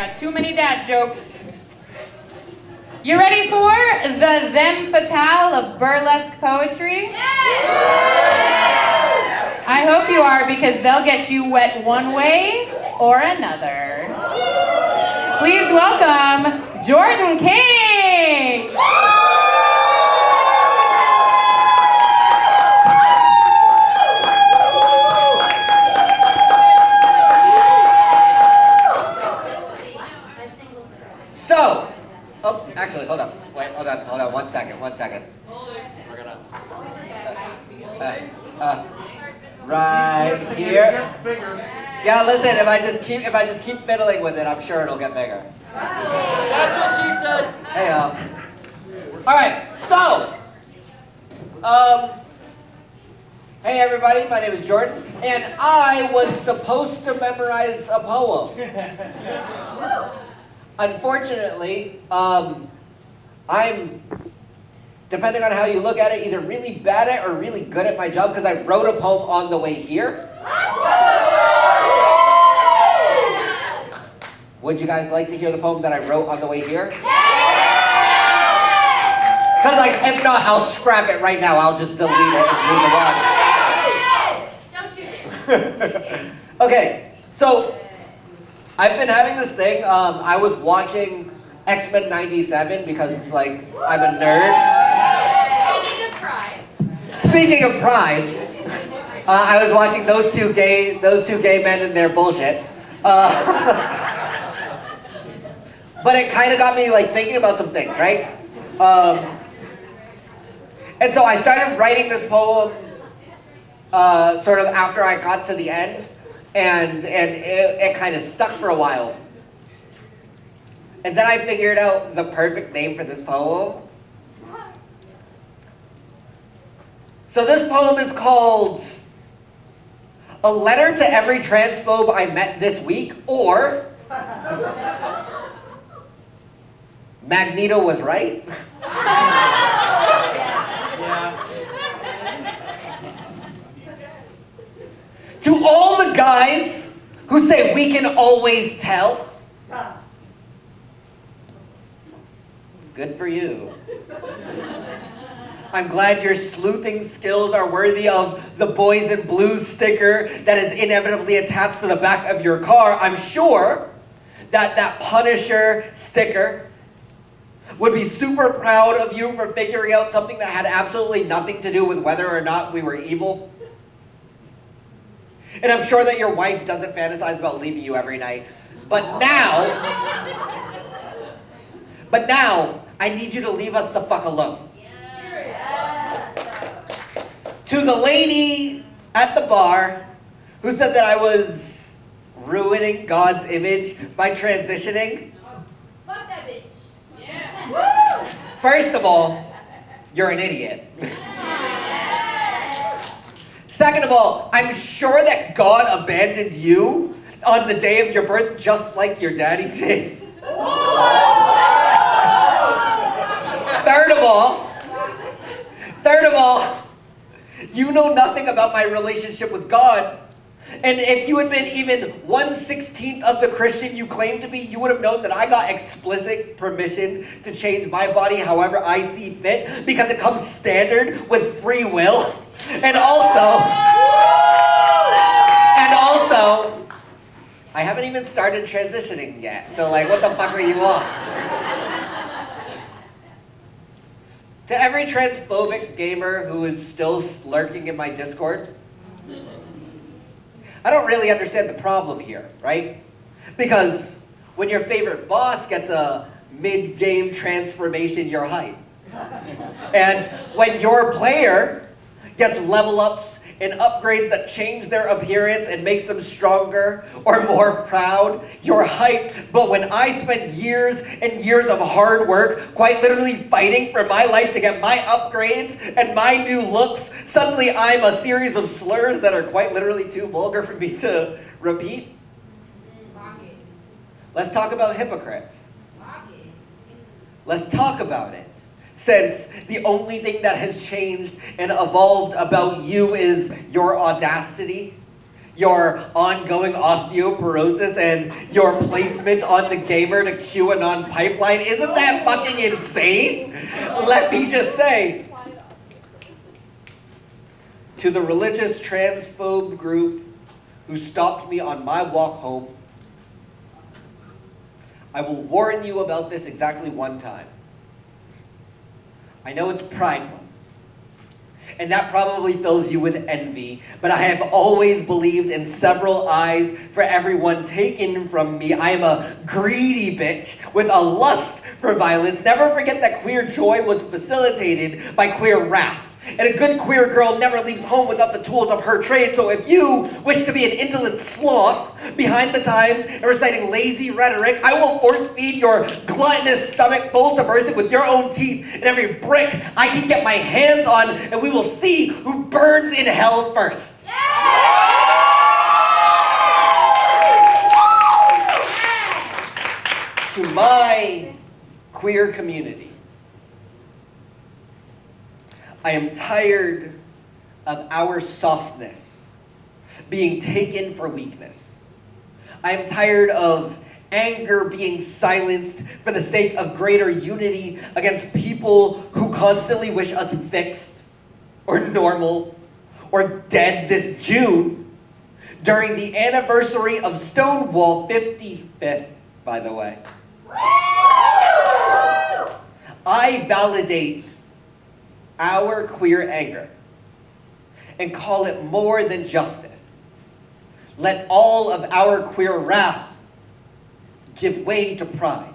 Got too many dad jokes. You ready for the them fatale of burlesque poetry? I hope you are, because they'll get you wet one way or another. Please welcome Jordyn King. So, actually, hold on. Wait, hold on. 1 second. We're gonna. Right here. Yeah, listen. If I just keep fiddling with it, I'm sure it'll get bigger. That's what she said. Hey, all right. So, hey everybody. My name is Jordyn, and I was supposed to memorize a poem. Unfortunately, I'm, depending on how you look at it, either really bad at or really good at my job, because I wrote a poem on the way here. Would you guys like to hear the poem that I wrote on the way here? Because, like, if not, I'll scrap it right now. I'll just delete it and do the one. Don't you dare. Okay, so I've been having this thing. I was watching X-Men '97 because, like, I'm a nerd. Speaking of pride, I was watching those two gay men and their bullshit. But it kind of got me, like, thinking about some things, right? And so I started writing this poem sort of after I got to the end. And it kind of stuck for a while. And then I figured out the perfect name for this poem. So this poem is called A Letter to Every Transphobe I Met This Week, or Magneto Was Right. To all the guys who say we can always tell, good for you. I'm glad your sleuthing skills are worthy of the Boys in Blue sticker that is inevitably attached to the back of your car. I'm sure that Punisher sticker would be super proud of you for figuring out something that had absolutely nothing to do with whether or not we were evil. And I'm sure that your wife doesn't fantasize about leaving you every night. But now, I need you to leave us the fuck alone. To the lady at the bar who said that I was ruining God's image by transitioning. Fuck that bitch. First of all, you're an idiot. Second of all, I'm sure that God abandoned you on the day of your birth just like your daddy did. Third of all, you know nothing about my relationship with God. And if you had been even 1/16 of the Christian you claim to be, you would have known that I got explicit permission to change my body however I see fit, because it comes standard with free will. And also, I haven't even started transitioning yet. So, like, what the fuck are you on? To every transphobic gamer who is still lurking in my Discord, I don't really understand the problem here, right? Because when your favorite boss gets a mid-game transformation, you're hype. And when your player gets level ups and upgrades that change their appearance and makes them stronger or more proud, you're hyped. But when I spend years and years of hard work, quite literally fighting for my life to get my upgrades and my new looks, suddenly I'm a series of slurs that are quite literally too vulgar for me to repeat. Let's talk about hypocrites. Let's talk about it. Since the only thing that has changed and evolved about you is your audacity, your ongoing osteoporosis and your placement on the gamer to QAnon pipeline. Isn't that fucking insane? Let me just say, to the religious transphobe group who stopped me on my walk home, I will warn you about this exactly one time. I know it's Pride Month, and that probably fills you with envy, but I have always believed in several eyes for everyone taken from me. I am a greedy bitch with a lust for violence. Never forget that queer joy was facilitated by queer wrath. And a good queer girl never leaves home without the tools of her trade. So if you wish to be an indolent sloth behind the times and reciting lazy rhetoric, I will force feed your gluttonous stomach full to bursting with your own teeth and every brick I can get my hands on, and we will see who burns in hell first. To my queer community, I am tired of our softness being taken for weakness. I am tired of anger being silenced for the sake of greater unity against people who constantly wish us fixed or normal or dead this June during the anniversary of Stonewall 55th, by the way. I validate our queer anger and call it more than justice. Let all of our queer wrath give way to pride.